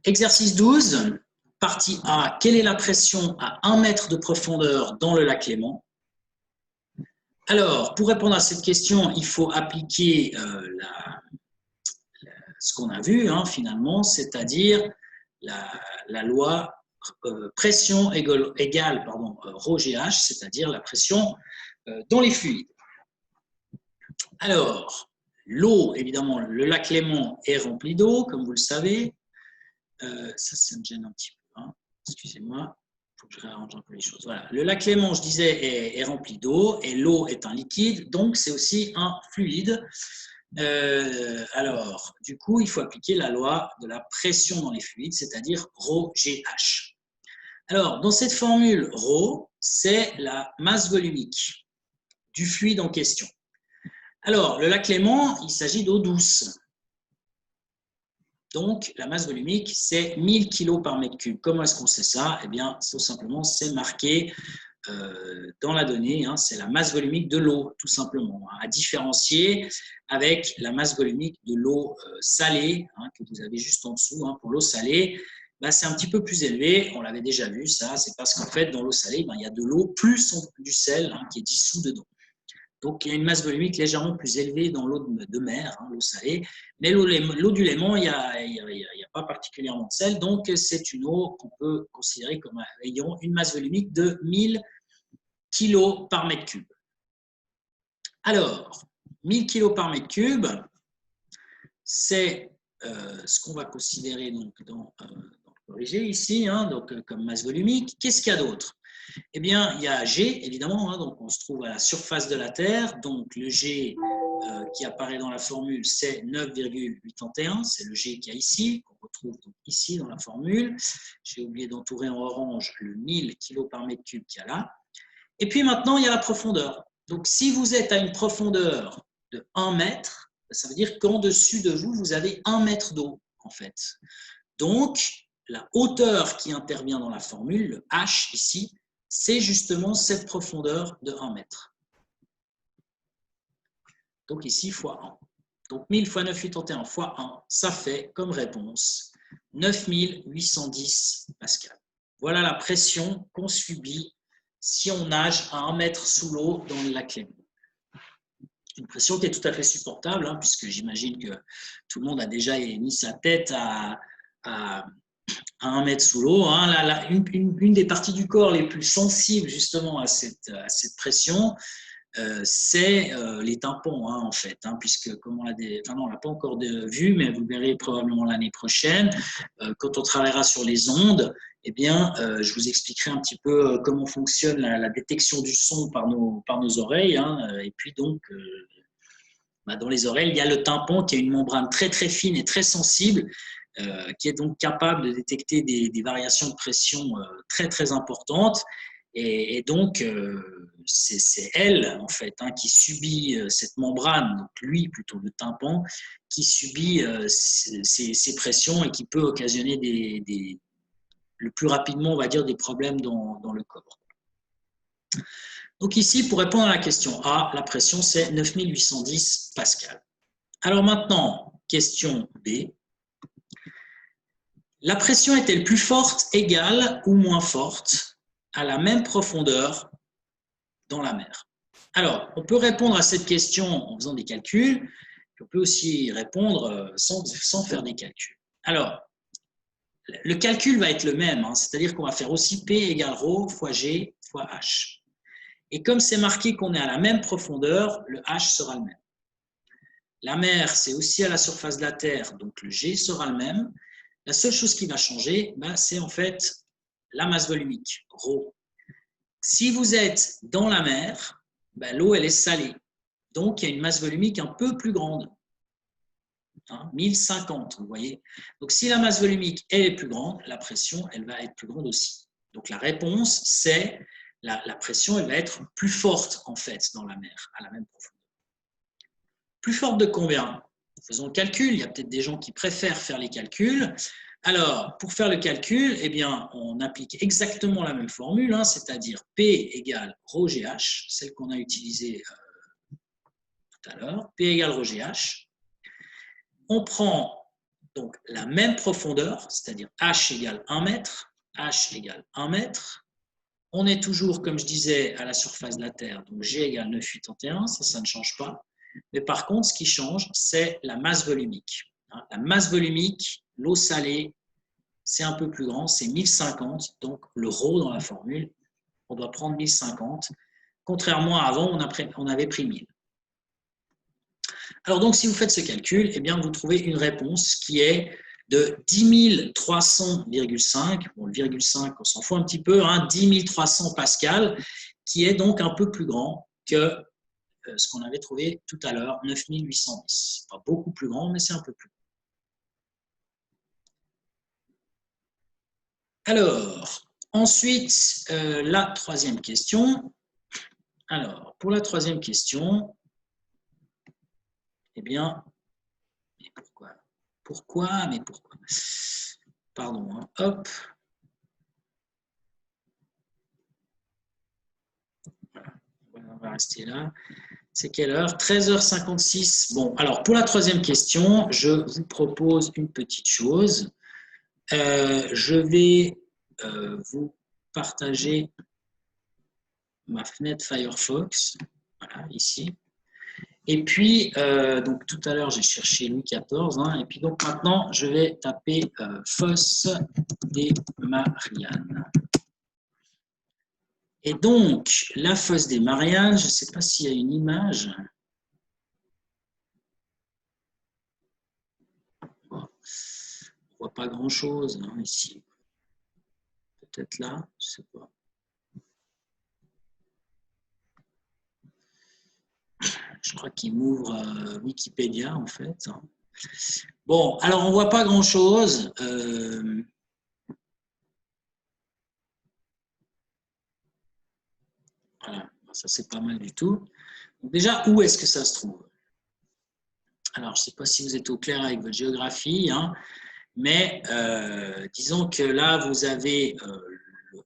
Exercice 12, partie A. Quelle est la pression à 1 mètre de profondeur dans le lac Léman? Alors, pour répondre à cette question, il faut appliquer ce qu'on a vu finalement, c'est-à-dire la loi pression égale ρGH, c'est-à-dire la pression dans les fluides. Alors, l'eau, évidemment, le lac Léman est rempli d'eau, comme vous le savez. Ça me gêne un petit peu. Excusez-moi, il faut que je réarrange un peu les choses. Voilà. Le lac Léman, je disais, est rempli d'eau et l'eau est un liquide, donc c'est aussi un fluide. Alors, du coup, il faut appliquer la loi de la pression dans les fluides, c'est-à-dire ρGH. Alors, dans cette formule, ρ, c'est la masse volumique du fluide en question. Alors, le lac Léman, il s'agit d'eau douce. Donc, la masse volumique, c'est 1000 kg par mètre cube. Comment est-ce qu'on sait ça? Eh bien, tout simplement, c'est marqué dans la donnée, c'est la masse volumique de l'eau, tout simplement, à différencier avec la masse volumique de l'eau salée, que vous avez juste en dessous. Pour l'eau salée, c'est un petit peu plus élevé, on l'avait déjà vu, ça, c'est parce qu'en fait, dans l'eau salée, il y a de l'eau plus du sel qui est dissous dedans. Donc, il y a une masse volumique légèrement plus élevée dans l'eau de mer, l'eau salée. Mais l'eau du Léman, il n'y a pas particulièrement de sel. Donc, c'est une eau qu'on peut considérer comme ayant une masse volumique de 1000 kg par mètre cube. Alors, 1000 kg par mètre cube, c'est ce qu'on va considérer donc, dans le corrigé ici, donc, comme masse volumique. Qu'est-ce qu'il y a d'autre? Eh bien, il y a G, évidemment, donc on se trouve à la surface de la Terre. Donc, le G qui apparaît dans la formule, c'est 9,81. C'est le G qu'il y a ici, qu'on retrouve donc ici dans la formule. J'ai oublié d'entourer en orange le 1000 kg par mètre cube qu'il y a là. Et puis maintenant, il y a la profondeur. Donc, si vous êtes à une profondeur de 1 mètre, ça veut dire qu'en dessus de vous, vous avez 1 mètre d'eau, en fait. Donc, la hauteur qui intervient dans la formule, le H ici, c'est justement cette profondeur de 1 mètre. Donc ici, fois 1. Donc 1000 fois 9,81 fois 1, ça fait comme réponse 9810 pascal. Voilà la pression qu'on subit si on nage à 1 mètre sous l'eau dans le lac Léman. Une pression qui est tout à fait supportable, puisque j'imagine que tout le monde a déjà mis sa tête à 1 mètre sous l'eau. Une des parties du corps les plus sensibles justement à cette pression, c'est les tympans, en fait, puisque comme on l'a pas encore vu, mais vous le verrez probablement l'année prochaine, quand on travaillera sur les ondes, eh bien, je vous expliquerai un petit peu comment fonctionne la détection du son par nos oreilles, et puis donc, dans les oreilles, il y a le tympan qui a une membrane très très fine et très sensible, qui est donc capable de détecter des variations de pression très très importantes. Et donc, c'est elle, en fait, qui subit cette membrane, donc lui, plutôt le tympan, qui subit ces pressions et qui peut occasionner le plus rapidement, on va dire, des problèmes dans le corps. Donc ici, pour répondre à la question A, la pression, c'est 9810 pascal. Alors maintenant, question B. La pression est-elle plus forte, égale ou moins forte à la même profondeur dans la mer? Alors, on peut répondre à cette question en faisant des calculs, puis on peut aussi répondre sans faire des calculs. Alors, le calcul va être le même, c'est-à-dire qu'on va faire aussi P égale ρ fois G fois H. Et comme c'est marqué qu'on est à la même profondeur, le H sera le même. La mer, c'est aussi à la surface de la Terre, donc le G sera le même. La seule chose qui va changer, c'est en fait la masse volumique, ρ. Si vous êtes dans la mer, l'eau elle est salée. Donc, il y a une masse volumique un peu plus grande. 1050, vous voyez. Donc, si la masse volumique est plus grande, la pression, elle va être plus grande aussi. Donc, la réponse, c'est la pression, elle va être plus forte, en fait, dans la mer, à la même profondeur. Plus forte de combien? Faisons le calcul. Il y a peut-être des gens qui préfèrent faire les calculs. Alors, pour faire le calcul, eh bien, on applique exactement la même formule, c'est-à-dire P égale ρGH, celle qu'on a utilisée tout à l'heure, P égale ρGH. On prend donc la même profondeur, c'est-à-dire H égale 1 mètre, H égale 1 mètre. On est toujours, comme je disais, à la surface de la Terre, donc G égale 9,81, ça ne change pas. Mais par contre, ce qui change, c'est la masse volumique. La masse volumique, l'eau salée, c'est un peu plus grand, c'est 1050. Donc, le ρ dans la formule, on doit prendre 1050. Contrairement à avant, on avait pris 1000. Alors, donc, si vous faites ce calcul, eh bien, vous trouvez une réponse qui est de 10 300,5. Bon, le virgule 5, on s'en fout un petit peu, 10 300 pascal, qui est donc un peu plus grand que ce qu'on avait trouvé tout à l'heure, 9810. Pas beaucoup plus grand, mais c'est un peu plus grand. Alors, ensuite, la troisième question. Alors, pour la troisième question, eh bien, mais pourquoi? Pourquoi? Mais pourquoi? Pardon, hop. Voilà, on va rester là. C'est quelle heure? 13h56. Bon, alors pour la troisième question, je vous propose une petite chose. Je vais vous partager ma fenêtre Firefox, voilà, ici. Et puis, donc tout à l'heure, j'ai cherché Louis XIV, et puis donc maintenant, je vais taper Fosse des Mariannes. Et donc, la fosse des Mariannes, je ne sais pas s'il y a une image. Bon, on ne voit pas grand-chose ici. Peut-être là, je ne sais pas. Je crois qu'il m'ouvre Wikipédia, en fait. Bon, alors on ne voit pas grand-chose. Voilà, ça c'est pas mal du tout. Donc déjà, où est-ce que ça se trouve? Alors, je ne sais pas si vous êtes au clair avec votre géographie, mais disons que là, vous avez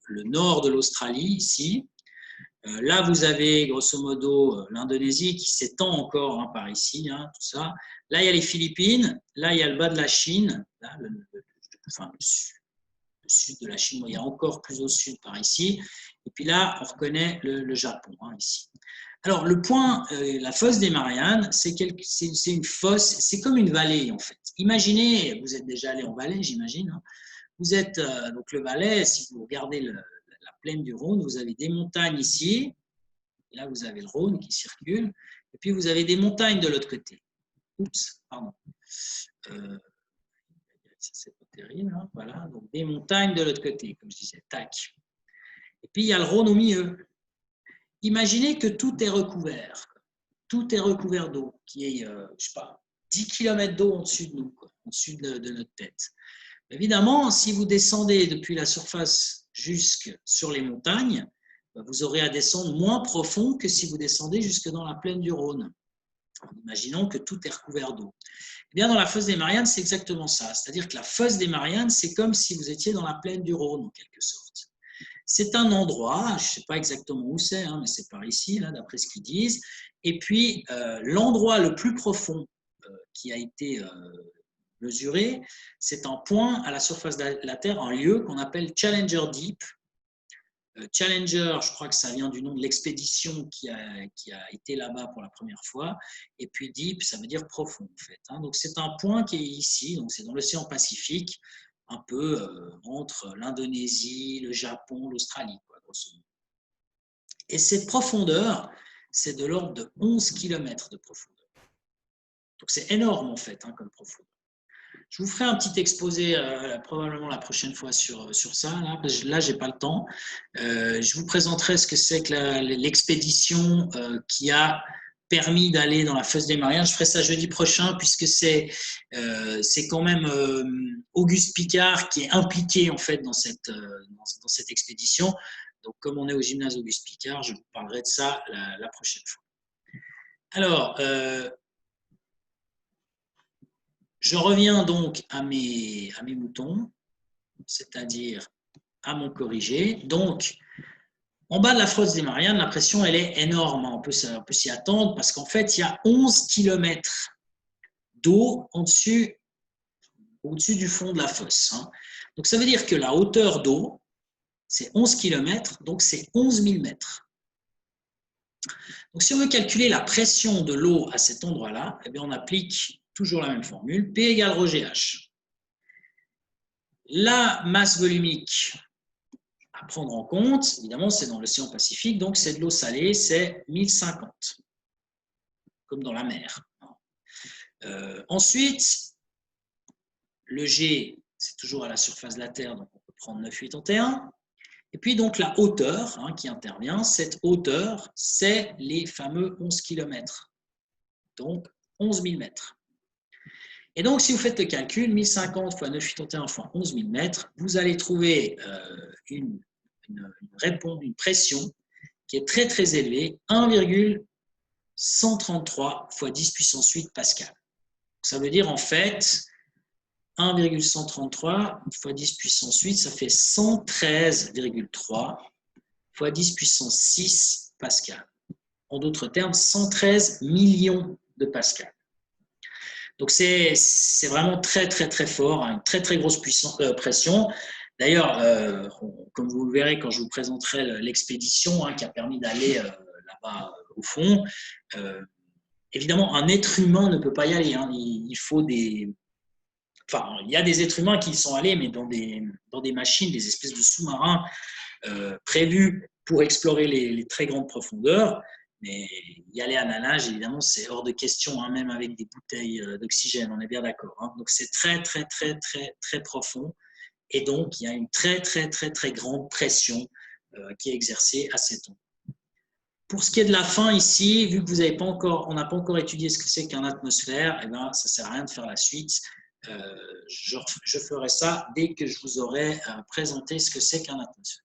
le nord de l'Australie, ici. Là, vous avez grosso modo l'Indonésie qui s'étend encore par ici, tout ça. Là, il y a les Philippines. Là, il y a le bas de la Chine. Là, le sud de la Chine. Il y a encore plus au sud par ici. Et puis là, on reconnaît le Japon, ici. Alors, le point, la fosse des Mariannes, c'est une fosse, c'est comme une vallée, en fait. Imaginez, vous êtes déjà allé en Valais, j'imagine. Vous êtes, donc le Valais, si vous regardez la plaine du Rhône, vous avez des montagnes ici. Et là, vous avez le Rhône qui circule. Et puis, vous avez des montagnes de l'autre côté. Oups, pardon. C'est pas terrible. Voilà, donc des montagnes de l'autre côté, comme je disais. Tac. Et puis, il y a le Rhône au milieu. Imaginez que tout est recouvert. Tout est recouvert d'eau, qui est, je ne sais pas, 10 km d'eau au-dessus de nous, au-dessus de notre tête. Évidemment, si vous descendez depuis la surface jusque sur les montagnes, vous aurez à descendre moins profond que si vous descendez jusque dans la plaine du Rhône. Imaginons que tout est recouvert d'eau. Eh bien, dans la fosse des Mariannes, c'est exactement ça. C'est-à-dire que la fosse des Mariannes, c'est comme si vous étiez dans la plaine du Rhône, en quelque sorte. C'est un endroit, je ne sais pas exactement où c'est, mais c'est par ici, là, d'après ce qu'ils disent. Et puis, l'endroit le plus profond qui a été mesuré, c'est un point à la surface de la Terre, un lieu qu'on appelle Challenger Deep. Challenger, je crois que ça vient du nom de l'expédition qui a été là-bas pour la première fois. Et puis Deep, ça veut dire profond, en fait. Donc, c'est un point qui est ici, donc c'est dans l'océan Pacifique, un peu entre l'Indonésie, le Japon, l'Australie, grosso modo. Et cette profondeur, c'est de l'ordre de 11 km de profondeur. Donc c'est énorme en fait comme profondeur. Je vous ferai un petit exposé probablement la prochaine fois sur ça. Là je n'ai pas le temps. Je vous présenterai ce que c'est que l'expédition qui a permis d'aller dans la fosse des Mariannes. Je ferai ça jeudi prochain puisque c'est quand même Auguste Piccard qui est impliqué en fait dans cette expédition. Donc comme on est au gymnase Auguste Piccard, je vous parlerai de ça la prochaine fois. Alors, je reviens donc à mes moutons, c'est-à-dire à mon corrigé. Donc, en bas de la fosse des Mariannes, la pression, elle est énorme. On peut s'y attendre parce qu'en fait, il y a 11 km d'eau en dessus au-dessus du fond de la fosse. Hein. Donc, ça veut dire que la hauteur d'eau, c'est 11 km, donc c'est 11 000 mètres. Donc, si on veut calculer la pression de l'eau à cet endroit-là, eh bien, on applique toujours la même formule, P égale rho GH. La masse volumique à prendre en compte, évidemment, c'est dans l'océan Pacifique, donc c'est de l'eau salée, c'est 1050, comme dans la mer. Ensuite, le G, c'est toujours à la surface de la Terre, donc on peut prendre 981. Et puis donc la hauteur qui intervient, cette hauteur, c'est les fameux 11 km, donc 11 000 mètres. Et donc si vous faites le calcul, 1050 fois 981 fois 11 000 mètres, vous allez trouver une pression qui est très très élevée, 1,133 fois 10 puissance 8 pascal. Ça veut dire en fait 1,133 fois 10 puissance 8, ça fait 113,3 fois 10 puissance 6 pascal. En d'autres termes, 113 millions de pascal. Donc c'est vraiment très très très fort, une très très grosse pression. D'ailleurs, comme vous le verrez quand je vous présenterai l'expédition qui a permis d'aller là-bas au fond, évidemment, un être humain ne peut pas y aller. Il faut des... Enfin, il y a des êtres humains qui y sont allés, mais dans des machines, des espèces de sous-marins prévus pour explorer les très grandes profondeurs. Mais y aller à la nage, évidemment, c'est hors de question, même avec des bouteilles d'oxygène, on est bien d'accord. Donc, c'est très, très, très, très, très profond. Et donc, il y a une très, très, très, très grande pression qui est exercée à cet endroit. Pour ce qui est de la fin ici, vu que vous n'avez pas encore, on n'a pas encore étudié ce que c'est qu'un atmosphère, eh ben, ça ne sert à rien de faire la suite. Je ferai ça dès que je vous aurai présenté ce que c'est qu'un atmosphère.